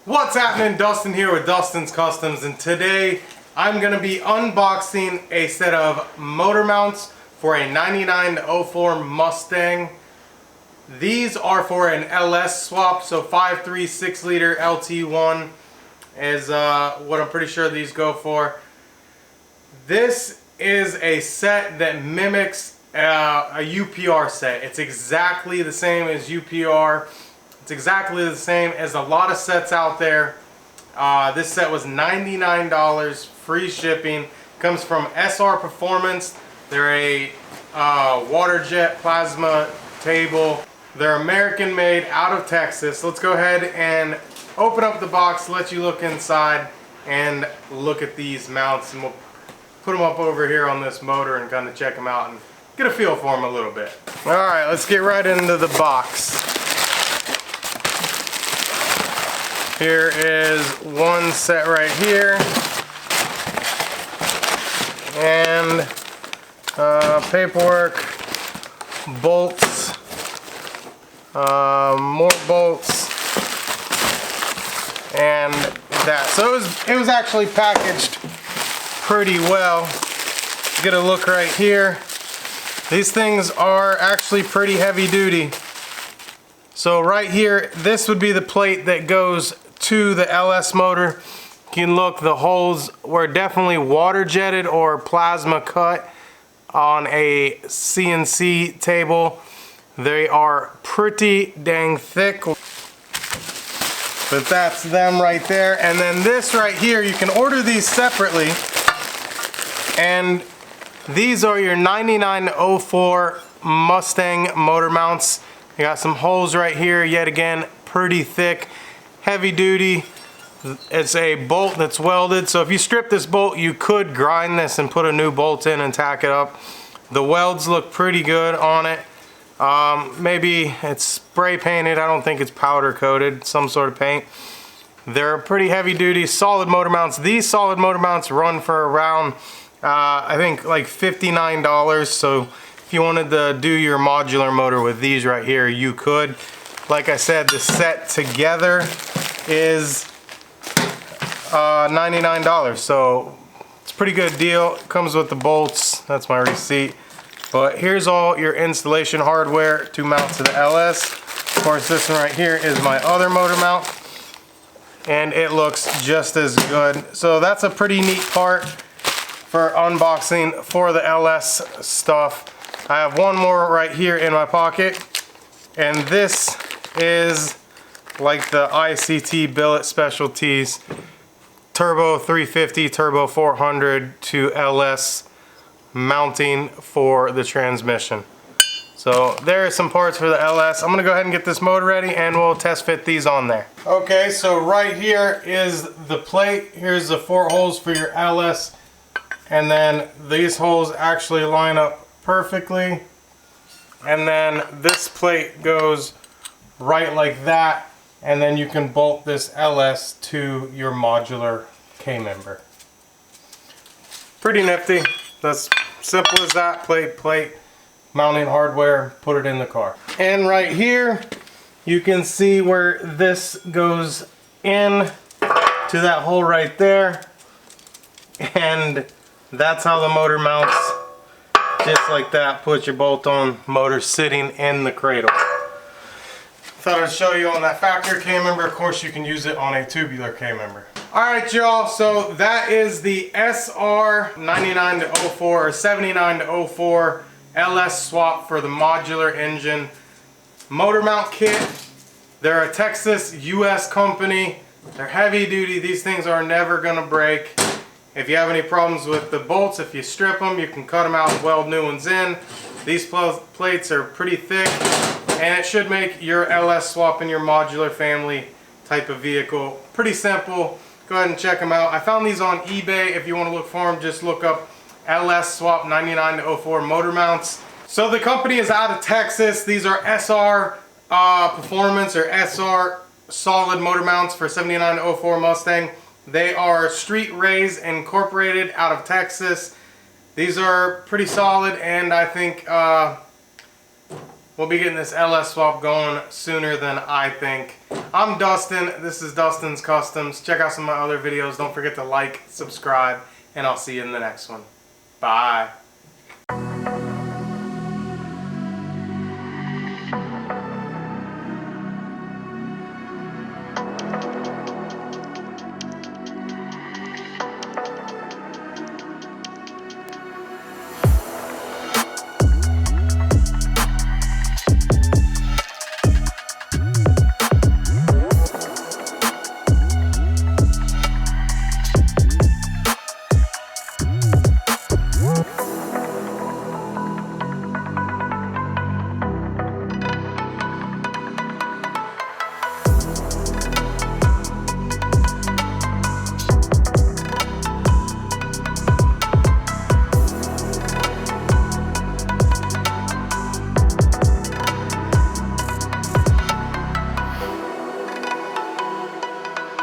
What's happening? Dustin here with Dustin's Customs, and today I'm going to be unboxing a set of motor mounts for a 99-04 Mustang. These are for an LS swap, so 5.3 6-liter LT1 is what I'm pretty sure these go for. This is a set that mimics a UPR set. It's exactly the same as UPR. It's exactly the same as a lot of sets out there. This set was $99, free shipping. Comes from SR Performance. They're a water jet plasma table. They're American made, out of Texas. Let's go ahead and open up the box, let you look inside and look at these mounts, and we'll put them up over here on this motor and kind of check them out and get a feel for them a little bit. Alright, let's get right into the box. Here is one set right here, and paperwork, bolts, more bolts, and that. So it was actually packaged pretty well. Get a look right here. These things are actually pretty heavy duty. So right here, this would be the plate that goes to the LS motor. You can look, the holes were definitely water jetted or plasma cut on a CNC table. They are pretty dang thick. But that's them right there. And then this right here, you can order these separately. And these are your 99-04 Mustang motor mounts. You got some holes right here, yet again, pretty thick, heavy duty. It's a bolt that's welded, so if you strip this bolt, you could grind this and put a new bolt in and tack it up. The welds look pretty good on it. Maybe it's spray painted. I don't think it's powder coated, some sort of paint. They're pretty heavy duty, solid motor mounts. These solid motor mounts run for around, I think like $59. So if you wanted to do your modular motor with these right here, you could. Like I said, the set together is $99, so it's a pretty good deal. It comes with the bolts. That's my receipt. But here's all your installation hardware to mount to the LS. Of course, this one right here is my other motor mount, and it looks just as good. So that's a pretty neat part for unboxing for the LS stuff. I have one more right here in my pocket, and this is like the ICT Billet Specialties Turbo 350, Turbo 400 to LS mounting for the transmission. So there are some parts for the LS. I'm gonna go ahead and get this motor ready and we'll test fit these on there. Okay, so right here is the plate. Here's the 4 holes for your LS, and then these holes actually line up perfectly, and then this plate goes right like that, and then you can bolt this LS to your modular K-member. Pretty nifty. That's simple as that. Plate, mounting hardware, put it in the car. And right here, you can see where this goes in to that hole right there, and that's how the motor mounts. Just like that, put your bolt on, motor sitting in the cradle. Thought I'd show you on that factory K-member. Of course, you can use it on a tubular K-member. Alright y'all, so that is the SR 99-04 or 79-04 LS swap for the modular engine motor mount kit. They're a Texas US company. They're heavy duty. These things are never gonna break. If you have any problems with the bolts, if you strip them, you can cut them out and weld new ones in. These plates are pretty thick, and it should make your LS swap in your modular family type of vehicle pretty simple. Go ahead and check them out. I found these on eBay. If you want to look for them, just look up LS swap 99-04 motor mounts. So the company is out of Texas. These are SR Performance or SR solid motor mounts for 79-04 Mustang. They are StreetRays Incorporated out of Texas. These are pretty solid, and I think we'll be getting this LS swap going sooner than I think. I'm Dustin. This is Dustin's Customs. Check out some of my other videos. Don't forget to like, subscribe, and I'll see you in the next one. Bye.